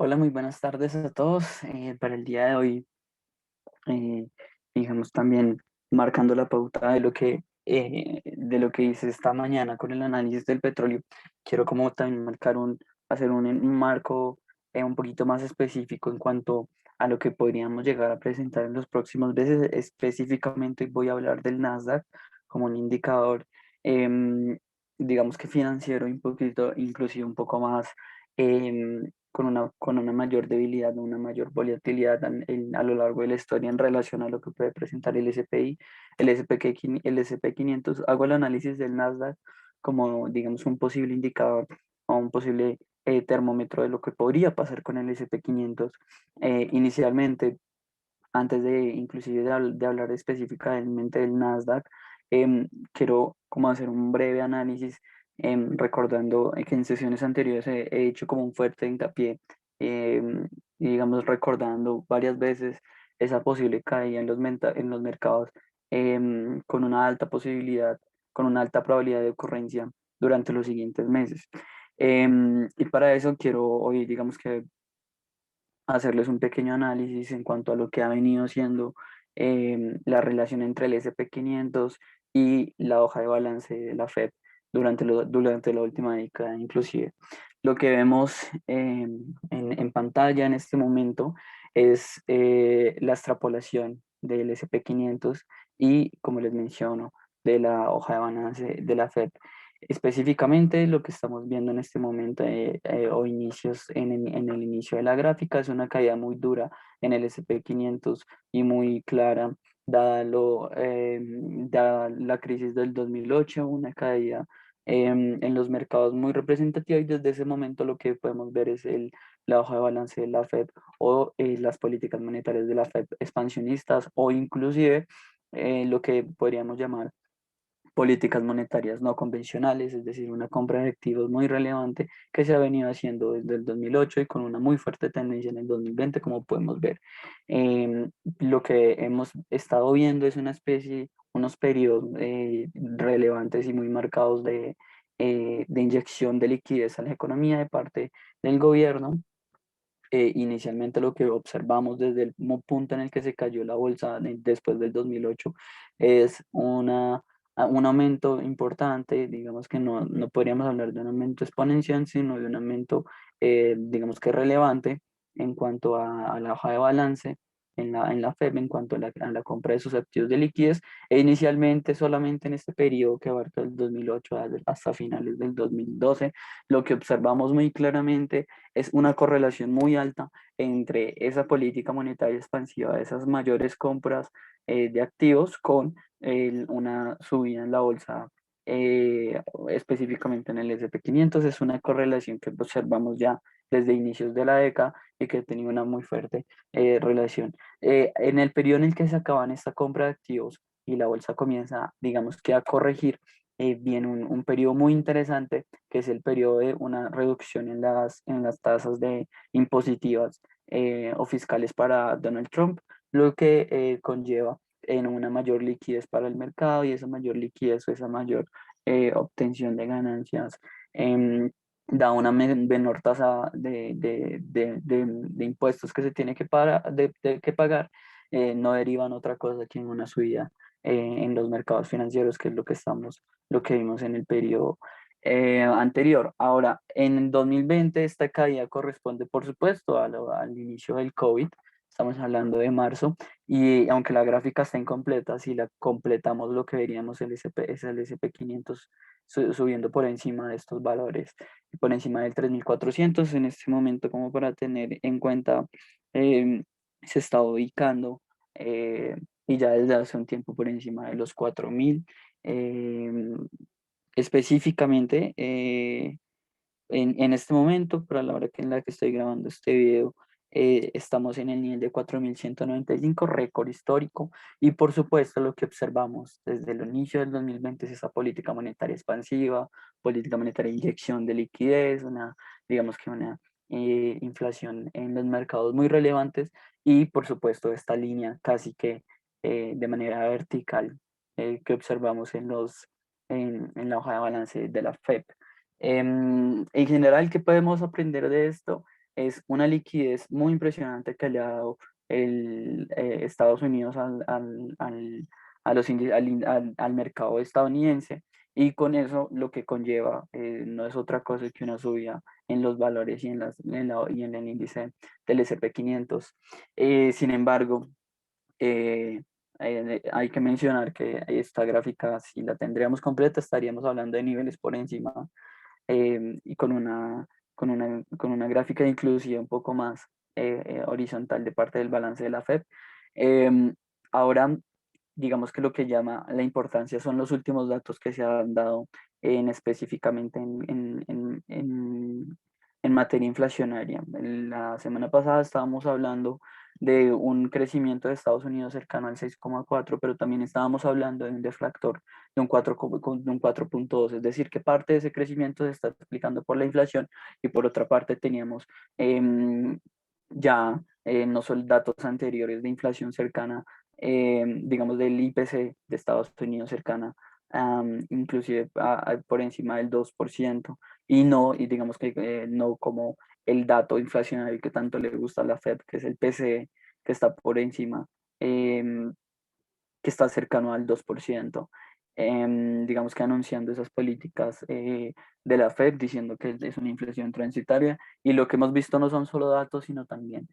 Hola, muy buenas tardes a todos. Para el día de hoy, eh, digamos también marcando la pauta de lo que hice esta mañana con el análisis del petróleo, quiero como también hacer un marco un poquito más específico en cuanto a lo que podríamos llegar a presentar en los próximos meses. Específicamente voy a hablar del Nasdaq como un indicador, em, digamos que financiero, y un poquito, inclusive un poco más con una mayor debilidad, una mayor volatilidad a lo largo de la historia en relación a lo que puede presentar el SPI, el SP 500. Hago el análisis del Nasdaq como, digamos, un posible indicador o un posible termómetro de lo que podría pasar con el SP 500. Inicialmente, antes de inclusive de hablar específicamente del Nasdaq, quiero como hacer un breve análisis, recordando que en sesiones anteriores he hecho como un fuerte hincapié, y digamos recordando varias veces esa posible caída en los mercados, con una alta posibilidad, con una alta probabilidad de ocurrencia durante los siguientes meses. Y para eso quiero hoy, digamos que hacerles un pequeño análisis en cuanto a lo que ha venido siendo la relación entre el SP 500 y la hoja de balance de la Fed durante la última década. Inclusive lo que vemos en pantalla en este momento es la extrapolación del SP 500 y, como les menciono, de la hoja de balance de la Fed. Específicamente, lo que estamos viendo en este momento, o inicios en el inicio de la gráfica, es una caída muy dura en el SP 500 y muy clara, dada la crisis del 2008, una caída en los mercados muy representativa, y desde ese momento lo que podemos ver es la hoja de balance de la Fed, o las políticas monetarias de la Fed expansionistas, o inclusive lo que podríamos llamar políticas monetarias no convencionales, es decir, una compra de activos muy relevante que se ha venido haciendo desde el 2008 y con una muy fuerte tendencia en el 2020, como podemos ver. Lo que hemos estado viendo es una especie, unos periodos relevantes y muy marcados de inyección de liquidez a la economía de parte del gobierno. Inicialmente lo que observamos desde el punto en el que se cayó la bolsa después del 2008 es un aumento importante. Digamos que no podríamos hablar de un aumento exponencial, sino de un aumento, digamos que relevante en cuanto a la hoja de balance en la Fed, en cuanto a la compra de sus activos de liquidez, e inicialmente solamente en este periodo que abarca el 2008 hasta finales del 2012, lo que observamos muy claramente es una correlación muy alta entre esa política monetaria expansiva, esas mayores compras de activos, con una subida en la bolsa, eh, específicamente en el SP 500. Es una correlación que observamos ya desde inicios de la década y que ha tenido una muy fuerte relación. En el periodo en el que se acaban esta compra de activos y la bolsa comienza, digamos que a corregir, viene un periodo muy interesante, que es el periodo de una reducción en las tasas de impositivas o fiscales para Donald Trump, lo que conlleva en una mayor liquidez para el mercado, y esa mayor liquidez o esa mayor obtención de ganancias em, da una menor tasa de impuestos que se tiene que pagar. No derivan otra cosa que en una subida en los mercados financieros, que es lo que vimos en el periodo anterior. Ahora, en 2020 esta caída corresponde, por supuesto, al inicio del COVID. Estamos hablando de marzo, y aunque la gráfica está incompleta, si la completamos, lo que veríamos es el SP 500 subiendo por encima de estos valores, por encima del 3.400 en este momento. Como para tener en cuenta, eh, se está ubicando, y ya desde hace un tiempo, por encima de los 4.000. eh, Específicamente, en este momento, para la hora en la que estoy grabando este video, estamos en el nivel de 4.195, récord histórico. Y por supuesto, lo que observamos desde el inicio del 2020 es esa política monetaria expansiva, política monetaria de inyección de liquidez, digamos que una inflación en los mercados muy relevantes, y por supuesto esta línea casi que de manera vertical, que observamos en la hoja de balance de la FEP. En general, ¿qué podemos aprender de esto? es una liquidez muy impresionante que le ha dado Estados Unidos al mercado estadounidense, y con eso lo que conlleva no es otra cosa que una subida en los valores y y en el índice del S&P 500. Sin embargo, hay que mencionar que esta gráfica, si la tendríamos completa, estaríamos hablando de niveles por encima, y con una gráfica inclusive un poco más horizontal de parte del balance de la Fed. Em, Ahora, digamos que lo que llama la importancia son los últimos datos que se han dado específicamente en materia inflacionaria. La semana pasada estábamos hablando de un crecimiento de Estados Unidos cercano al 6,4, pero también estábamos hablando de un deflactor de un 4,2, es decir, que parte de ese crecimiento se está explicando por la inflación, y por otra parte teníamos ya no solo datos anteriores de inflación cercana, digamos, del IPC de Estados Unidos cercana, inclusive por encima del 2%, y digamos que no como el dato inflacionario que tanto le gusta a la Fed, que es el PCE, que está por encima, em, que está cercano al 2%. Digamos que anunciando esas políticas de la Fed, diciendo que es una inflación transitoria, y lo que hemos visto no son solo datos, sino también,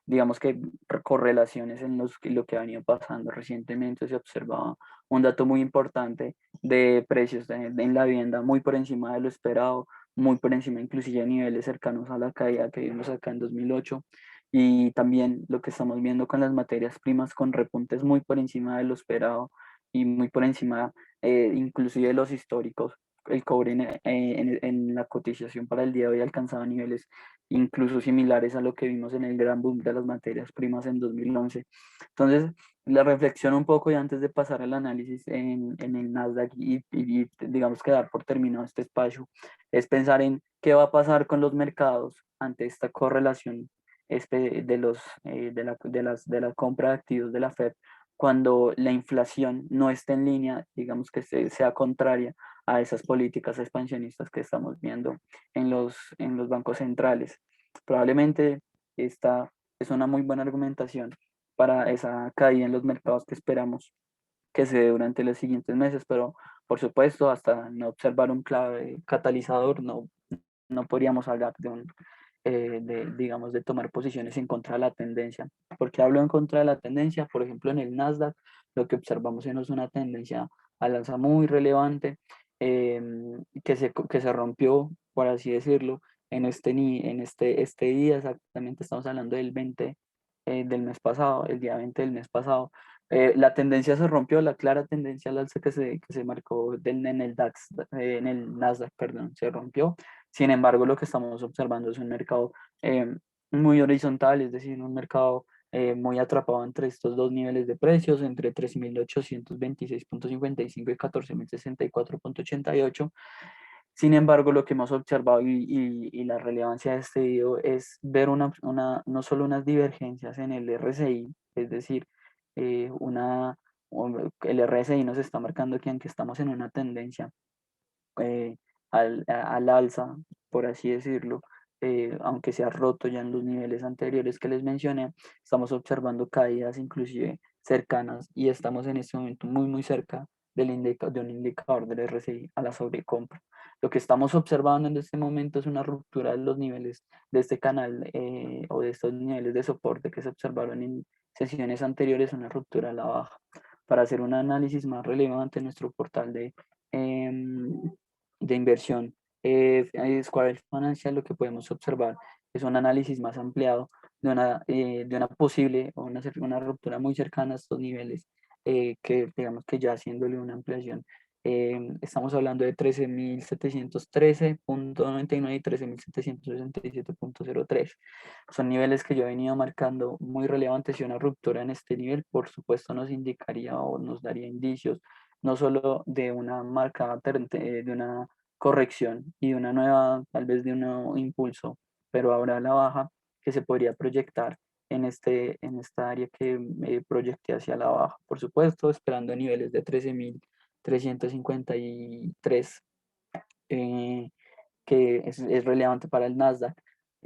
digamos que correlaciones en lo que ha venido pasando recientemente. Se observaba un dato muy importante de precios en la vivienda muy por encima de lo esperado, muy por encima inclusive a niveles cercanos a la caída que vimos acá en 2008, y también lo que estamos viendo con las materias primas con repuntes muy por encima de lo esperado y muy por encima inclusive de los históricos. El cobre en la cotización para el día de hoy alcanzaba niveles incluso similares a lo que vimos en el gran boom de las materias primas en 2011. Entonces, la reflexión un poco, y antes de pasar al análisis en el Nasdaq, y digamos que dar por terminado este espacio, es pensar en qué va a pasar con los mercados ante esta correlación de la compra de activos de la Fed, cuando la inflación no esté en línea, digamos que sea contraria a esas políticas expansionistas que estamos viendo en los bancos centrales. Probablemente esta es una muy buena argumentación para esa caída en los mercados que esperamos que se dé durante los siguientes meses, pero por supuesto, hasta no observar un clave catalizador, no podríamos hablar digamos, de tomar posiciones en contra de la tendencia. ¿Por qué hablo en contra de la tendencia? Por ejemplo, en el Nasdaq, lo que observamos es una tendencia al alza muy relevante, eh, que se rompió, por así decirlo, este día. Exactamente estamos hablando del 20 del mes pasado, el día 20 del mes pasado. La tendencia se rompió, la clara tendencia al alza que se marcó en el DAX, en el Nasdaq, perdón, se rompió. Sin embargo, lo que estamos observando es un mercado eh, muy horizontal, es decir, un mercado muy atrapado entre estos dos niveles de precios, entre 13.826,55 y 14.064,88. Sin embargo, lo que hemos observado, y la relevancia de este video, es ver no solo unas divergencias en el RSI, es decir, el RSI nos está marcando que aunque estamos en una tendencia eh, al alza, por así decirlo, aunque se ha roto ya en los niveles anteriores que les mencioné, estamos observando caídas inclusive cercanas, y estamos en este momento muy cerca de un indicador del RSI a la sobrecompra. Lo que estamos observando en este momento es una ruptura de los niveles de este canal, o de estos niveles de soporte que se observaron en sesiones anteriores, una ruptura a la baja. Para hacer un análisis más relevante, en nuestro portal em, de inversión, Square Financial, lo que podemos observar es un análisis más ampliado de una posible o una ruptura muy cercana a estos niveles, que digamos que ya haciéndole una ampliación, estamos hablando de 13.713,99 y 13.767,03. Son niveles que yo he venido marcando muy relevantes, y una ruptura en este nivel, por supuesto, nos indicaría o nos daría indicios no solo de una de una corrección y de una nueva, tal vez de un nuevo impulso, pero ahora a la baja, que se podría proyectar en esta área que me proyecté hacia la baja, por supuesto, esperando niveles de 13.353, eh, que es relevante para el Nasdaq.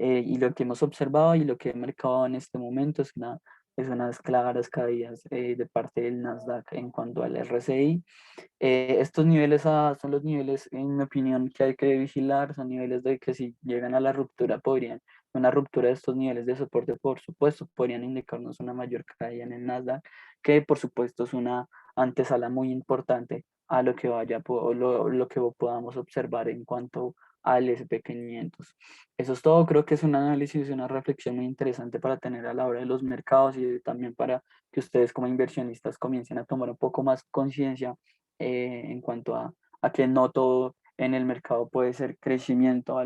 Y lo que hemos observado y lo que he marcado en este momento es unas claras caídas de parte del Nasdaq en cuanto al RSI. Estos niveles son los niveles, en mi opinión, que hay que vigilar, son niveles de que si llegan a la ruptura una ruptura de estos niveles de soporte, por supuesto, podrían indicarnos una mayor caída en el Nasdaq, que por supuesto es una antesala muy importante a lo que lo que podamos observar en cuanto al SP500. Eso es todo, creo que es un análisis y una reflexión muy interesante para tener a la hora de los mercados y también para que ustedes como inversionistas comiencen a tomar un poco más conciencia en cuanto a que no todo en el mercado puede ser crecimiento,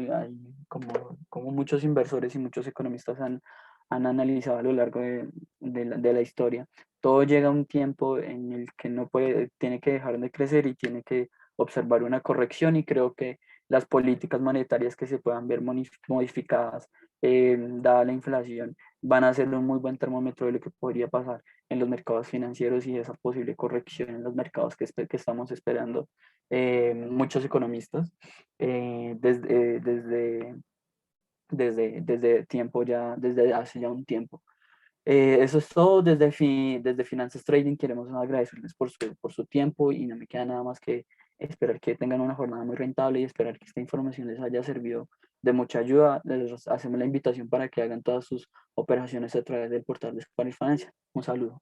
como muchos inversores y muchos economistas han analizado a lo largo de la historia. Todo llega a un tiempo en el que no puede, tiene que dejar de crecer y tiene que observar una corrección y creo que las políticas monetarias que se puedan ver modificadas, dada la inflación, van a ser un muy buen termómetro de lo que podría pasar en los mercados financieros y esa posible corrección en los mercados que estamos esperando muchos economistas desde tiempo ya, desde hace ya un tiempo. Eso es todo desde Finanzas Trading. Queremos agradecerles por su tiempo y no me queda nada más que esperar que tengan una jornada muy rentable y esperar que esta información les haya servido de mucha ayuda. Les hacemos la invitación para que hagan todas sus operaciones a través del portal de Spanish Financial. Un saludo.